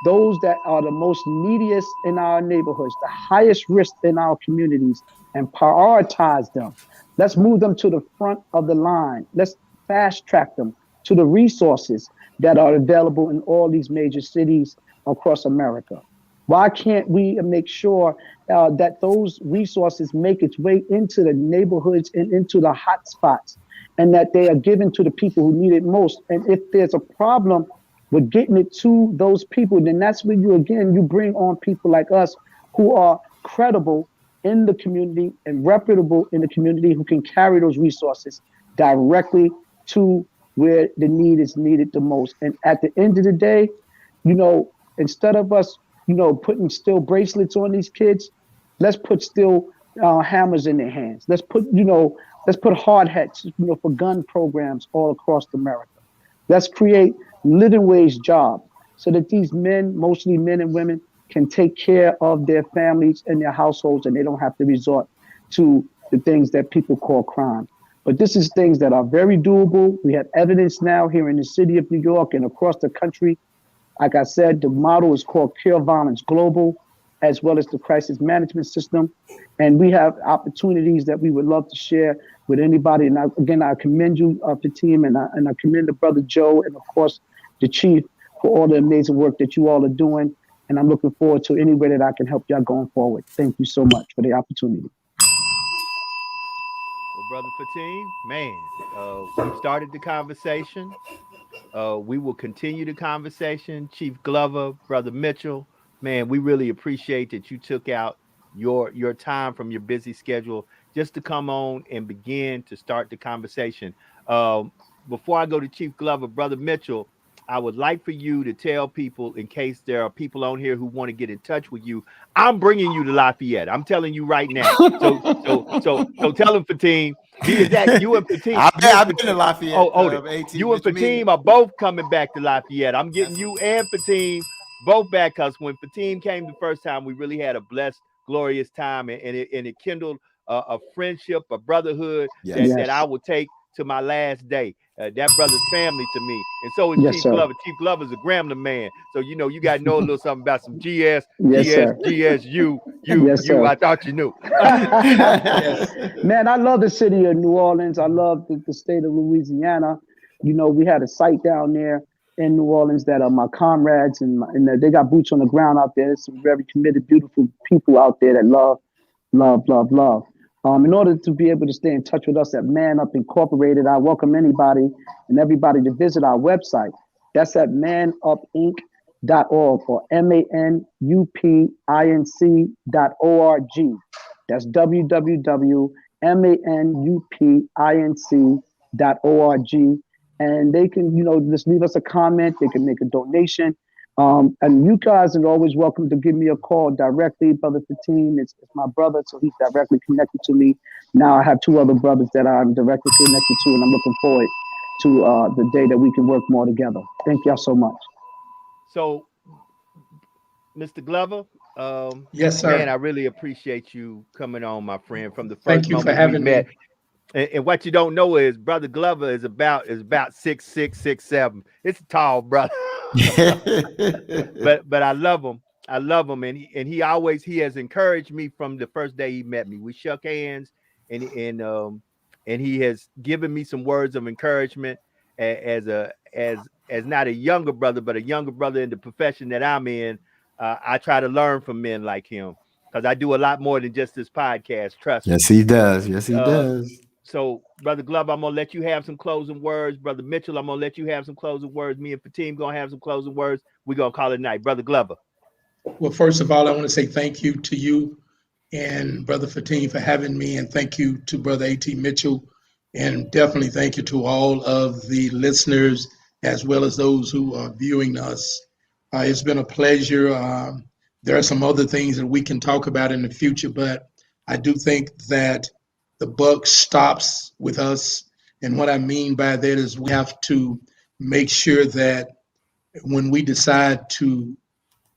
those that are the most neediest in our neighborhoods, the highest risk in our communities, and prioritize them. Let's move them to the front of the line. Let's fast track them to the resources that are available in all these major cities across America. Why can't we make sure that those resources make its way into the neighborhoods and into the hot spots, and that they are given to the people who need it most? And if there's a problem with getting it to those people, then that's when you bring on people like us who are credible in the community and reputable in the community, who can carry those resources directly to where the need is needed the most. And at the end of the day, instead of us, putting steel bracelets on these kids, let's put steel hammers in their hands. Let's put hard hats, for gun programs all across America. Let's create living wage jobs so that these men, mostly men and women, can take care of their families and their households, and they don't have to resort to the things that people call crime. But this is things that are very doable. We have evidence now here in the city of New York and across the country. Like I said, the model is called Cure Violence Global, as well as the crisis management system. And we have opportunities that we would love to share with anybody. And I commend you, Fatim, and I commend the brother Joe, and of course, the chief, for all the amazing work that you all are doing. And I'm looking forward to any way that I can help y'all going forward. Thank you so much for the opportunity. Well, Brother Fatim, man, we started the conversation. We will continue the conversation. Chief Glover, Brother Mitchell, man, we really appreciate that you took out your time from your busy schedule just to come on and begin to start the conversation. Um, Before I go to Chief Glover, Brother Mitchell, I would like for you to tell people, in case there are people on here who want to get in touch with you, I'm bringing you to Lafayette. I'm telling you right now. So tell them, Fatim. Is that you and Fatim? I've been to Lafayette. You and Fatim are both coming back to Lafayette. I'm getting you and Fatim both back, because when Fatim came the first time, we really had a blessed, glorious time, and it kindled a friendship, a brotherhood that I will take to my last day. That brother's family to me, and so is Chief Glover. Chief Glover's a Grambling man, so you got to know a little something about some GS, GSU. I thought you knew. Man, I love the city of New Orleans. I love the state of Louisiana. We had a site down there in New Orleans that are my comrades, and they got boots on the ground out there. There's some very committed, beautiful people out there that love. In order to be able to stay in touch with us at Man Up Incorporated, I welcome anybody and everybody to visit our website. That's at manupinc.org or manupinc.org. That's www.manupinc.org. And they can, just leave us a comment. They can make a donation. And you guys are always welcome to give me a call directly. Brother Fatim is my brother, so he's directly connected to me. Now I have two other brothers that I'm directly connected to, and I'm looking forward to the day that we can work more together. Thank y'all so much. So, Mr. Glover, yes, sir. Man, I really appreciate you coming on, my friend. From the first Thank you moment for having we met. me. And what you don't know is Brother Glover is about 6'6", 6'7". It's a tall brother. but I love him. And he has encouraged me from the first day he met me. We shook hands, and he has given me some words of encouragement as not a younger brother, but a younger brother in the profession that I'm in. I try to learn from men like him, because I do a lot more than just this podcast. Trust me. Yes, he does. Yes, he does. So, Brother Glover, I'm going to let you have some closing words. Brother Mitchell, I'm going to let you have some closing words. Me and Fatim going to have some closing words. We're going to call it a night. Brother Glover. Well, first of all, I want to say thank you to you and Brother Fatim for having me, and thank you to Brother A.T. Mitchell, and definitely thank you to all of the listeners as well as those who are viewing us. It's been a pleasure. There are some other things that we can talk about in the future, but I do think that the buck stops with us. And what I mean by that is we have to make sure that when we decide to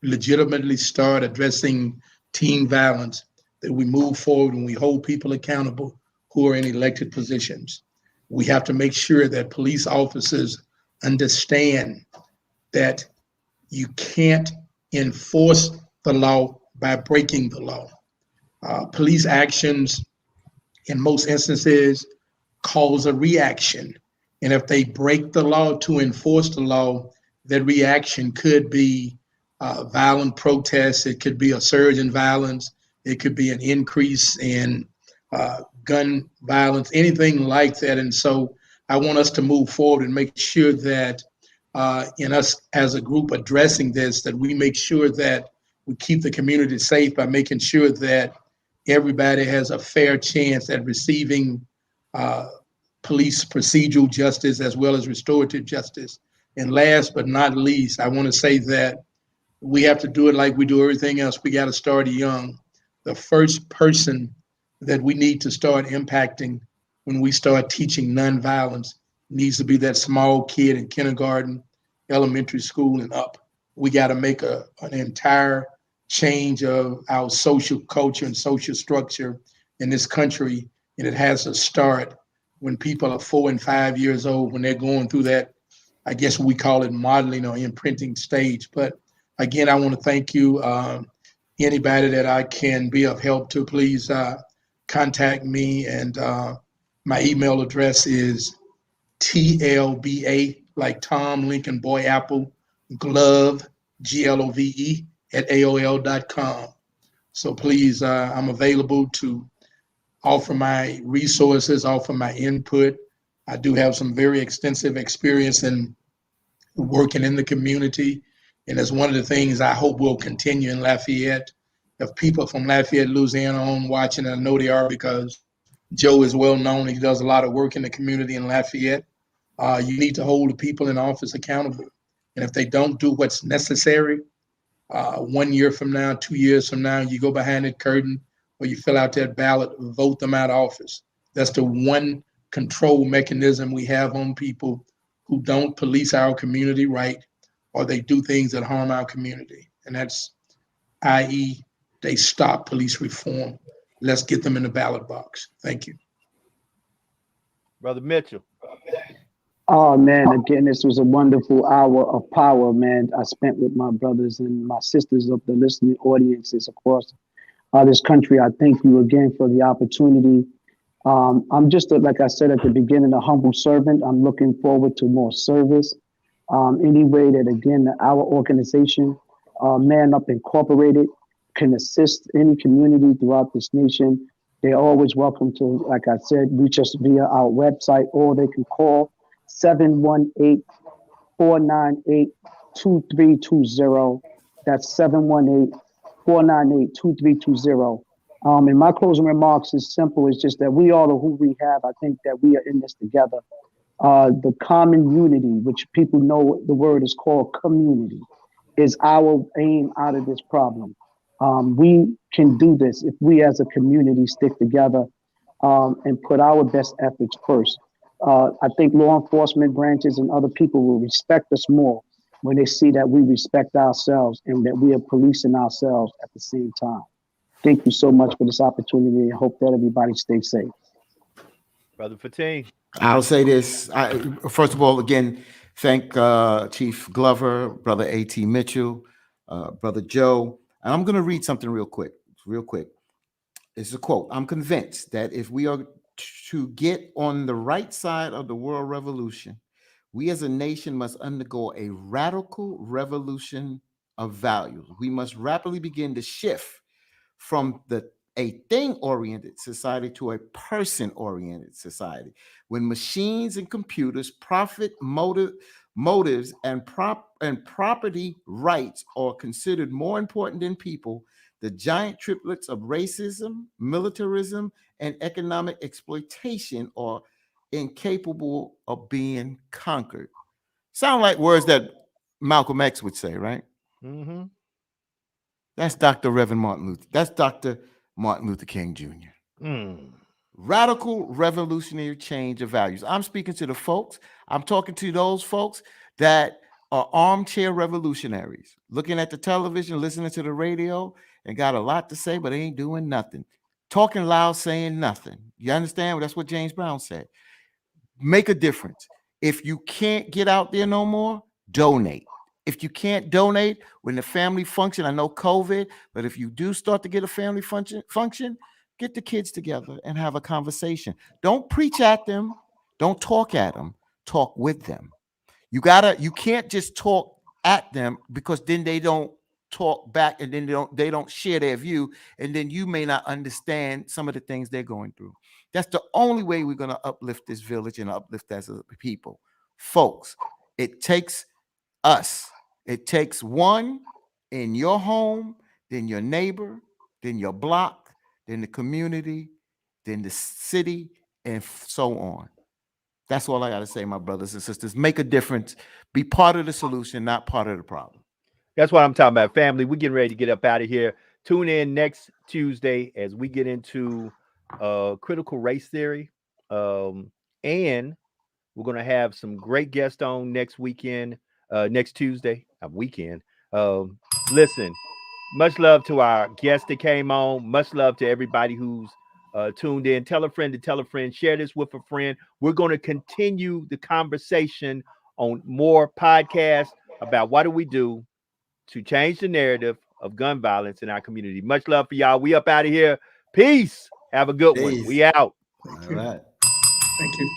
legitimately start addressing teen violence, that we move forward and we hold people accountable who are in elected positions. We have to make sure that police officers understand that you can't enforce the law by breaking the law. Police actions in most instances cause a reaction. And if they break the law to enforce the law, that reaction could be violent protests. It could be a surge in violence. It could be an increase in gun violence, anything like that. And so I want us to move forward and make sure that in us as a group addressing this, that we make sure that we keep the community safe by making sure that everybody has a fair chance at receiving police procedural justice as well as restorative justice. And last but not least, I want to say that we have to do it like we do everything else. We got to start young. The first person that we need to start impacting when we start teaching nonviolence needs to be that small kid in kindergarten, elementary school, and up. We got to make an entire change of our social culture and social structure in this country. And it has to start when people are 4 and 5 years old, when they're going through that, I guess we call it modeling or imprinting stage. But again, I want to thank you. Anybody that I can be of help to, please contact me. And my email address is TLBA, like Tom, Lincoln, Boy, Apple, Glove, GLOVE, at AOL.com. So please, I'm available to offer my resources, offer my input. I do have some very extensive experience in working in the community. And it's one of the things I hope will continue in Lafayette. If people from Lafayette, Louisiana on watching, I know they are because Joe is well known. He does a lot of work in the community in Lafayette. You need to hold the people in office accountable. And if they don't do what's necessary, 1 year from now, 2 years from now, you go behind that curtain or you fill out that ballot, vote them out of office. That's the one control mechanism we have on people who don't police our community right, or they do things that harm our community. And that's, i.e., they stop police reform. Let's get them in the ballot box. Thank you. Brother Mitchell. Oh man, again, this was a wonderful hour of power, man. I spent with my brothers and my sisters of the listening audiences across this country. I thank you again for the opportunity. I'm just, like I said at the beginning, a humble servant. I'm looking forward to more service. Any way that, again, our organization, Man Up Incorporated, can assist any community throughout this nation, they're always welcome to, like I said, reach us via our website, or they can call 718-498-2320. That's 718-498-2320. And my closing remarks is simple. It's just that we all are who we have. I think that we are in this together. The common unity, which people know the word is called community, is our aim out of this problem. We can do this if we as a community stick together and put our best efforts first. I think law enforcement branches and other people will respect us more when they see that we respect ourselves and that we are policing ourselves at the same time. Thank you so much for this opportunity. I hope that everybody stays safe. Brother Fatim. I'll say this. First of all, again, thank Chief Glover, Brother A.T. Mitchell, Brother Joe. And I'm going to read something real quick. It's a quote. I'm convinced that if we are to get on the right side of the world revolution, we as a nation must undergo a radical revolution of values. We must rapidly begin to shift from a thing-oriented society to a person-oriented society. When machines and computers profit motives and property rights are considered more important than people, the giant triplets of racism, militarism, and economic exploitation are incapable of being conquered. Sound like words that Malcolm X would say, right? Mm-hmm. That's Dr. Reverend Martin Luther. That's Dr. Martin Luther King Jr. Radical revolutionary change of values. I'm speaking to the folks. I'm talking to those folks that are armchair revolutionaries, looking at the television, listening to the radio, and got a lot to say, but they ain't doing nothing. Talking loud, saying nothing. You understand? That's what James Brown said. Make a difference. If you can't get out there no more, donate. If you can't donate when the family function, I know COVID, but if you do start to get a family function, get the kids together and have a conversation. Don't preach at them. Don't talk at them. Talk with them. You can't just talk at them, because then they don't talk back, and then they don't share their view, and then you may not understand some of the things they're going through. That's the only way we're going to uplift this village and uplift as a people. Folks, it takes us. It takes one in your home, then your neighbor, then your block, then the community, then the city, and so on. That's all I got to say, my brothers and sisters. Make a difference. Be part of the solution, not part of the problem. That's what I'm talking about, family. We're getting ready to get up out of here. Tune in next Tuesday as we get into critical race theory. And we're going to have some great guests on next Tuesday. Listen, much love to our guests that came on. Much love to everybody who's tuned in. Tell a friend to tell a friend. Share this with a friend. We're going to continue the conversation on more podcasts about what do we do to change the narrative of gun violence in our community. Much love for y'all. We up out of here. Peace. Have a good one. We out. All right. Thank you.